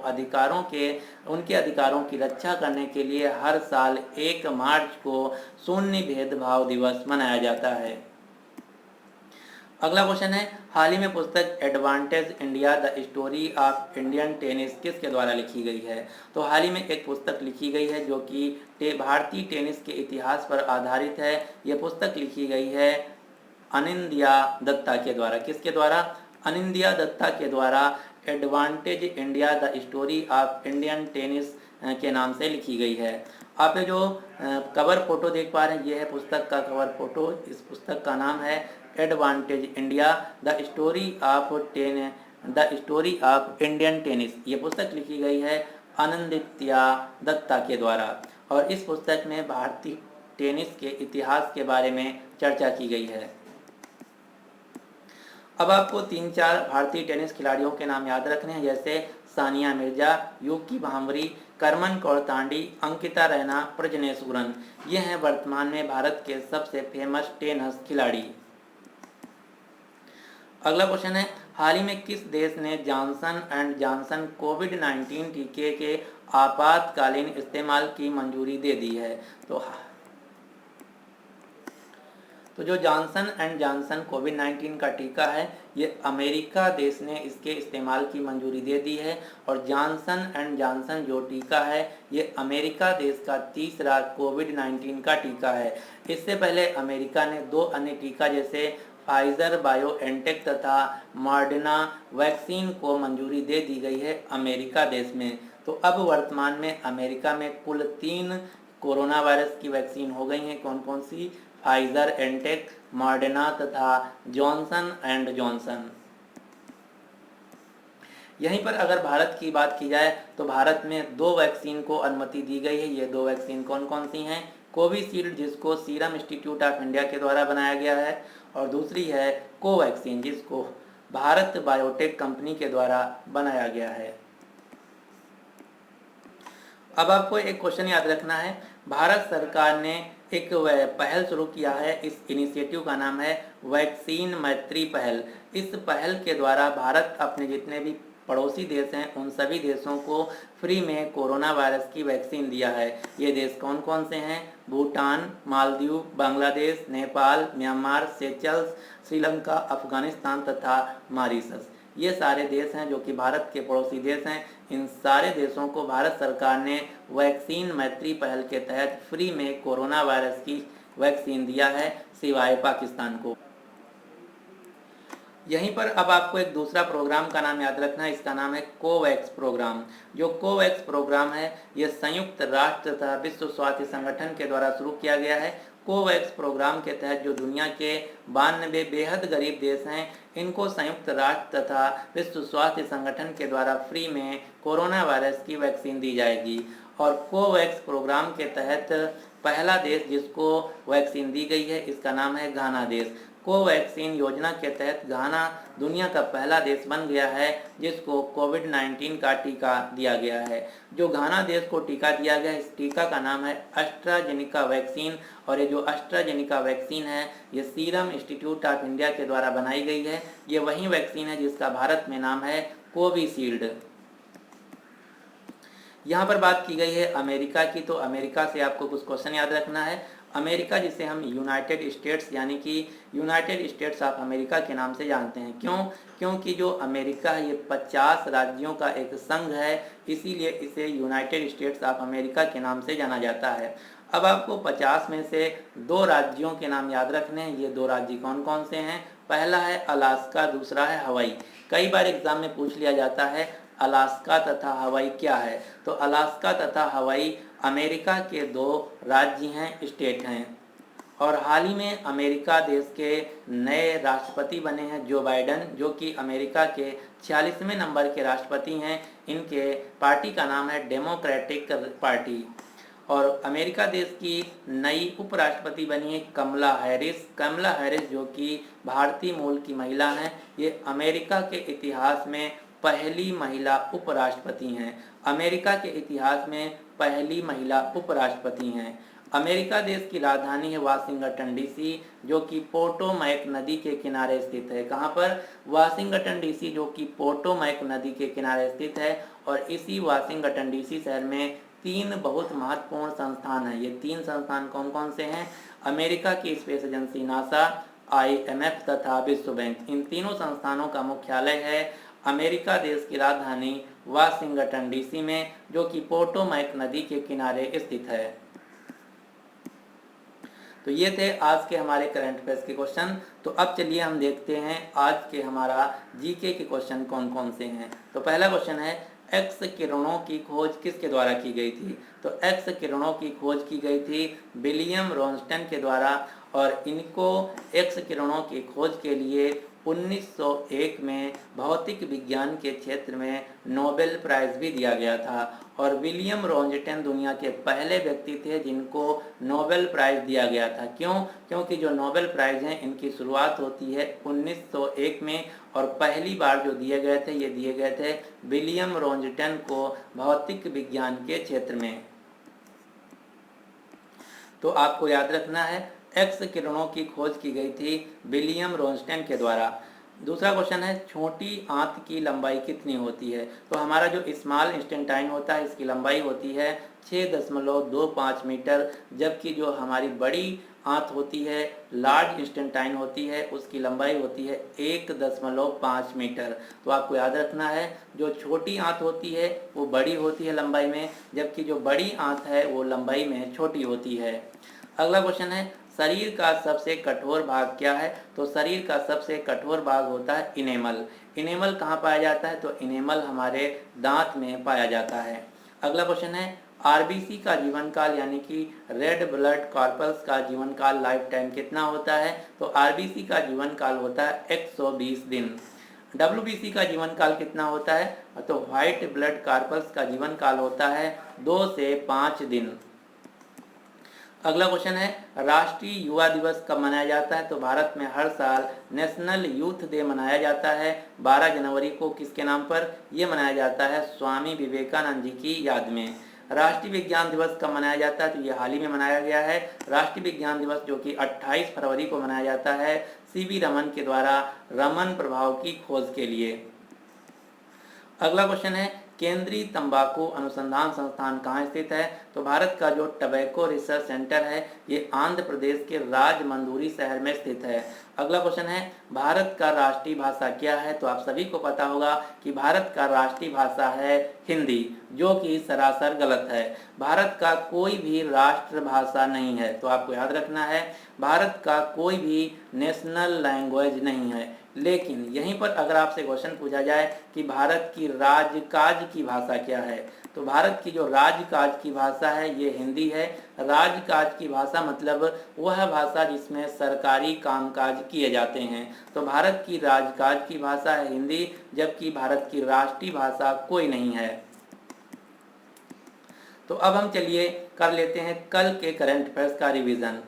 अधिकारों की रक्षा करने के लिए हर साल 1 मार्च को शून्य भेदभाव दिवस मनाया जाता है। अगला क्वेश्चन है हाल ही में पुस्तक advantage India the story of Indian tennis किसके द्वारा लिखी गई है। तो हाल ही में एक पुस्तक लिखी गई है जो कि भारतीय टेनिस के इतिहास पर आधारित है। यह पुस्तक लिखी गई है अनिंदिया दत्ता के द्वारा। किसके द्वारा? अनिंदिया दत्ता के द्वारा advantage India the story of Indian tennis के नाम से लिखी गई है। आप जो कवर फोटो देख पा रहे हैं ये है पुस्तक का कवर फोटो। इस पुस्तक का नाम है advantage India the story of Indian tennis. ये पुस्तक लिखी गई है अनिंदिया दत्ता के द्वारा और इस पुस्तक में भारतीय टेनिस के इतिहास के बारे में चर्चा की गई है। अब आपको 3-4 भारतीय टेनिस खिलाड़ियों के नाम याद रखने हैं, जैसे सानिया मिर्जा, युकी भांवरी, करमन कौरतांडी, अंकिता रैना, प्रजनेश गुरन। ये हैं वर्तमान में भारत के सबसे फेमस टेनिस खिलाड़ी। अगला क्वेश्चन है हाल ही में किस देश ने जॉनसन एंड जॉनसन कोविड-19 टीके के आपातकालीन इस्तेमाल की मंजूरी दे दी है। तो जो जॉनसन एंड जॉनसन कोविड-19 का टीका है ये अमेरिका देश ने इसके इस्तेमाल की मंजूरी दे दी है और जॉनसन एंड जॉनसन जो टीका है ये अमेरिका देश का तीसरा कोविड-19 का टीका है। इससे पहले अमेरिका ने 2 अन्य टीका जैसे फाइजर बायोएनटेक तथा मॉडर्ना वैक्सीन को मंजूरी दे दी गई है अमेरिका देश में। तो अब वर्तमान में अमेरिका में कुल 3 कोरोना वायरस की वैक्सीन हो गई हैं। कौन कौन सी? फाइजर एनटेक, मॉडर्ना तथा जॉनसन एंड जॉनसन। यहीं पर अगर भारत की बात की जाए तो भारत में 2 वैक्सीन को अनुमति दी गई है। ये 2 वैक्सीन कौन कौन सी हैं? कोविशील्ड जिसको सीरम इंस्टीट्यूट ऑफ इंडिया के द्वारा बनाया गया है और दूसरी है कोवैक्सीन जिसको भारत बायोटेक कंपनी के द्वारा बनाया गया है। अब आपको एक क्वेश्चन याद रखना है। भारत सरकार ने एक पहल शुरू किया है। इस इनिशिएटिव का नाम है वैक्सीन मैत्री पहल। इस पहल के द्वारा भारत अपने जितने भी पड़ोसी देश हैं उन सभी देशों को फ्री में कोरोना वायरस की वैक्सीन दिया है। ये देश कौन कौन से हैं? भूटान, मालदीव, बांग्लादेश, नेपाल, म्यांमार, सेशल्स, श्रीलंका, अफगानिस्तान तथा मॉरिशस। ये सारे देश हैं जो कि भारत के पड़ोसी देश हैं। इन सारे देशों को भारत सरकार ने वैक्सीन मैत्री पहल के तहत फ्री में कोरोना वायरस की वैक्सीन दिया है, सिवाय पाकिस्तान को। यहीं पर अब आपको एक दूसरा प्रोग्राम का नाम याद रखना है। इसका नाम है कोवैक्स प्रोग्राम। जो कोवैक्स प्रोग्राम है ये संयुक्त राष्ट्र तथा विश्व स्वास्थ्य संगठन के द्वारा शुरू किया गया है। कोवैक्स प्रोग्राम के तहत जो दुनिया के 92 बेहद गरीब देश हैं इनको संयुक्त राष्ट्र तथा विश्व स्वास्थ्य संगठन के द्वारा फ्री में कोरोना वायरस की वैक्सीन दी जाएगी। और कोवैक्स प्रोग्राम के तहत पहला देश जिसको वैक्सीन दी गई है इसका नाम है घाना देश। कोवैक्सीन योजना के तहत घाना दुनिया का पहला देश बन गया है जिसको कोविड-19 का टीका दिया गया है। जो घाना देश को टीका दिया गया है, इस टीका का नाम है एस्ट्राजेनेका वैक्सीन। और ये जो एस्ट्राजेनेका वैक्सीन है ये सीरम इंस्टीट्यूट ऑफ इंडिया के द्वारा बनाई गई है। ये वही वैक्सीन है जिसका भारत में नाम है कोविशील्ड। यहाँ पर बात की गई है अमेरिका की, तो अमेरिका से आपको कुछ क्वेश्चन याद रखना है। अमेरिका जिसे हम यूनाइटेड स्टेट्स यानी कि यूनाइटेड स्टेट्स ऑफ अमेरिका के नाम से जानते हैं। क्यों? क्योंकि जो अमेरिका है ये 50 राज्यों का एक संघ है, इसीलिए इसे यूनाइटेड स्टेट्स ऑफ अमेरिका के नाम से जाना जाता है। अब आपको 50 में से 2 राज्यों के नाम याद रखने हैं। ये 2 राज्य कौन कौन से हैं? पहला है अलास्का, दूसरा है हवाई। कई बार एग्जाम में पूछ लिया जाता है अलास्का तथा हवाई क्या है, तो अलास्का तथा हवाई अमेरिका के 2 राज्य हैं, स्टेट हैं। और हाल ही में अमेरिका देश के नए राष्ट्रपति बने हैं जो बाइडन, जो कि अमेरिका के 46वें नंबर के राष्ट्रपति हैं। इनके पार्टी का नाम है डेमोक्रेटिक पार्टी। और अमेरिका देश की नई उपराष्ट्रपति बनी है कमला हैरिस। कमला हैरिस जो कि भारतीय मूल की महिला हैं, ये अमेरिका के इतिहास में पहली महिला उपराष्ट्रपति हैं। अमेरिका के इतिहास में पहली महिला उपराष्ट्रपति हैं। अमेरिका देश की राजधानी है वाशिंगटन डीसी, जो कि पोटोमैक नदी के किनारे स्थित है। कहाँ पर? वाशिंगटन डीसी, जो कि पोटोमैक नदी के किनारे स्थित है। और इसी वाशिंगटन डीसी शहर में 3 बहुत महत्वपूर्ण संस्थान हैं। ये 3 संस्थान कौन कौन से हैं? अमेरिका की स्पेस एजेंसी नासा, IMF तथा विश्व बैंक। इन तीनों संस्थानों का मुख्यालय है अमेरिका देश की राजधानी वाशिंगटन डीसी में, जो कि पोटोमैक नदी के किनारे स्थित है। तो ये थे आज के हमारे करंट अफेयर्स के क्वेश्चन। तो अब चलिए हम देखते हैं आज के हमारा जीके के क्वेश्चन कौन कौन से हैं। तो पहला क्वेश्चन है एक्स किरणों की खोज किसके द्वारा की गई थी? तो एक्स किरणों की खोज की गई थी विलियम रोन्स्टन के द्वारा। और इनको एक्स किरणों की खोज के लिए 1901 में भौतिक विज्ञान के क्षेत्र में नोबेल प्राइज भी दिया गया था। और विलियम रोन्स्टन दुनिया के पहले व्यक्ति थे जिनको नोबेल प्राइज दिया गया था। क्यों? क्योंकि जो नोबेल प्राइज हैं इनकी शुरुआत होती है 1901 में, और पहली बार जो दिए गए थे ये दिए गए थे विलियम रोन्स्टन को भौतिक विज्ञान के क्षेत्र में। तो आपको याद रखना है एक्स किरणों की खोज की गई थी विलियम रोन्स्टन के द्वारा। दूसरा क्वेश्चन है छोटी आंत की लंबाई कितनी होती है? तो हमारा जो स्मॉल इंस्टेंटाइन होता है इसकी लंबाई होती है 6.25 मीटर, जबकि जो हमारी बड़ी आंत होती है लार्ज इंस्टेंटाइन होती है उसकी लंबाई होती है 1.5 मीटर। तो आपको याद रखना है जो छोटी आंत होती है वो बड़ी होती है लंबाई में, जबकि जो बड़ी आंत है वो लंबाई में छोटी होती है। अगला क्वेश्चन है शरीर का सबसे कठोर भाग क्या है? तो शरीर का सबसे कठोर भाग होता है इनेमल। इनेमल कहाँ पाया जाता है? तो इनेमल हमारे दांत में पाया जाता है। अगला क्वेश्चन है आरबीसी का जीवन काल यानी कि रेड ब्लड कॉर्पस का जीवन काल लाइफ टाइम कितना होता है? तो आरबीसी का जीवन काल होता है 120 दिन। डब्ल्यूबीसी का जीवन काल कितना होता है? तो व्हाइट ब्लड कॉर्पस का जीवन काल होता है 2 से 5 दिन। अगला क्वेश्चन है राष्ट्रीय युवा दिवस कब मनाया जाता है? तो भारत में हर साल नेशनल यूथ डे मनाया जाता है 12 जनवरी को। किसके नाम पर? ये मनाया जाता है स्वामी विवेकानंद जी की याद में। राष्ट्रीय विज्ञान दिवस कब मनाया जाता है? तो ये हाल ही में मनाया गया है। राष्ट्रीय विज्ञान दिवस जो कि 28 फरवरी को मनाया जाता है सीवी रमन के द्वारा रमन प्रभाव की खोज के लिए। अगला क्वेश्चन है केंद्रीय तंबाकू अनुसंधान संस्थान कहाँ स्थित है? तो भारत का जो टबैको रिसर्च सेंटर है ये आंध्र प्रदेश के राजमंदूरी शहर में स्थित है। अगला क्वेश्चन है भारत का राष्ट्रीय भाषा क्या है? तो आप सभी को पता होगा कि भारत का राष्ट्रीय भाषा है हिंदी, जो कि सरासर गलत है। भारत का कोई भी राष्ट्र भाषा नहीं है। तो आपको याद रखना है भारत का कोई भी नेशनल लैंग्वेज नहीं है। लेकिन यहीं पर अगर आपसे क्वेश्चन पूछा जाए कि भारत की राजकाज की भाषा क्या है? तो भारत की जो राजकाज की भाषा है ये हिंदी है। राजकाज की भाषा मतलब वह भाषा जिसमें सरकारी कामकाज किए जाते हैं। तो भारत की राजकाज की भाषा है हिंदी, जबकि भारत की राष्ट्रीय भाषा कोई नहीं है। तो अब हम चलिए कर लेते हैं कल के करंट अफेयर्स का रिवीजन।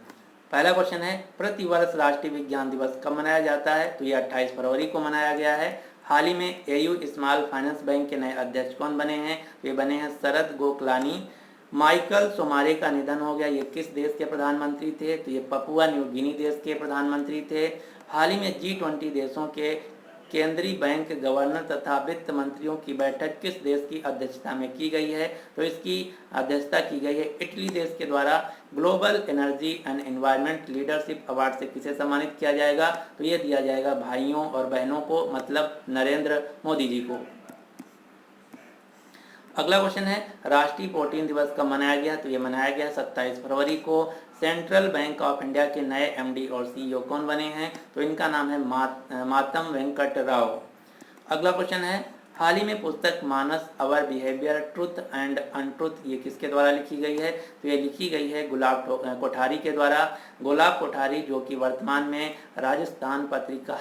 पहला क्वेश्चन है, प्रतिवर्ष राष्ट्रीय विज्ञान दिवस कब मनाया जाता है? तो ये 28 फरवरी को मनाया गया है। हाल ही में एयू स्मॉल फाइनेंस बैंक के नए अध्यक्ष कौन बने हैं? ये बने हैं शरद गोखलानी। माइकल सोमारे का निधन हो गया। ये किस देश के प्रधानमंत्री थे? तो ये पपुआ न्यू गिनी देश के प्रधानमंत्री थे। हाल ही में G20 देशों के केंद्रीय बैंक गवर्नर तथा वित्त मंत्रियों की बैठक किस देश की अध्यक्षता में की गई है? तो इसकी अध्यक्षता की गई है इटली देश के द्वारा। Global energy and environment leadership award से किसे सम्मानित किया जाएगा? तो ये दिया जाएगा भाइयों और बहनों को, मतलब नरेंद्र मोदी जी को। अगला क्वेश्चन है, राष्ट्रीय प्रोटीन दिवस कब मनाया गया? तो ये मनाया गया 27 फरवरी को। सेंट्रल बैंक ऑफ इंडिया के नए एमडी और सीईओ कौन बने हैं? तो इनका नाम है मातम वेंकट राव। अगला क्वेश्चन है, हाल ही में पुस्तक मानस अवर बिहेवियर ट्रुथ एंड अनट्रुथ ये किसके द्वारा लिखी गई है? तो ये लिखी गई है गुलाब कोठारी के द्वारा। गुलाब कोठारी जो कि वर्तमान में राजस्थान पत्रिका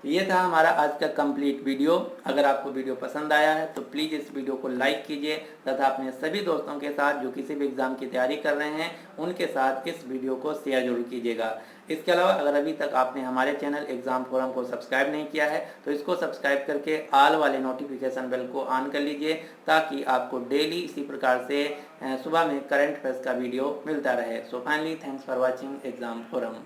ये था हमारा आज का कंप्लीट वीडियो। अगर आपको वीडियो पसंद आया है तो प्लीज़ इस वीडियो को लाइक कीजिए तथा अपने सभी दोस्तों के साथ जो किसी भी एग्ज़ाम की तैयारी कर रहे हैं उनके साथ इस वीडियो को शेयर जरूर कीजिएगा। इसके अलावा अगर अभी तक आपने हमारे चैनल एग्ज़ाम फोरम को सब्सक्राइब नहीं किया है तो इसको सब्सक्राइब करके ऑल वाले नोटिफिकेशन बेल को ऑन कर लीजिए ताकि आपको डेली इसी प्रकार से सुबह में करंट अफेयर्स का वीडियो मिलता रहे। So finally thanks for watching exam forum.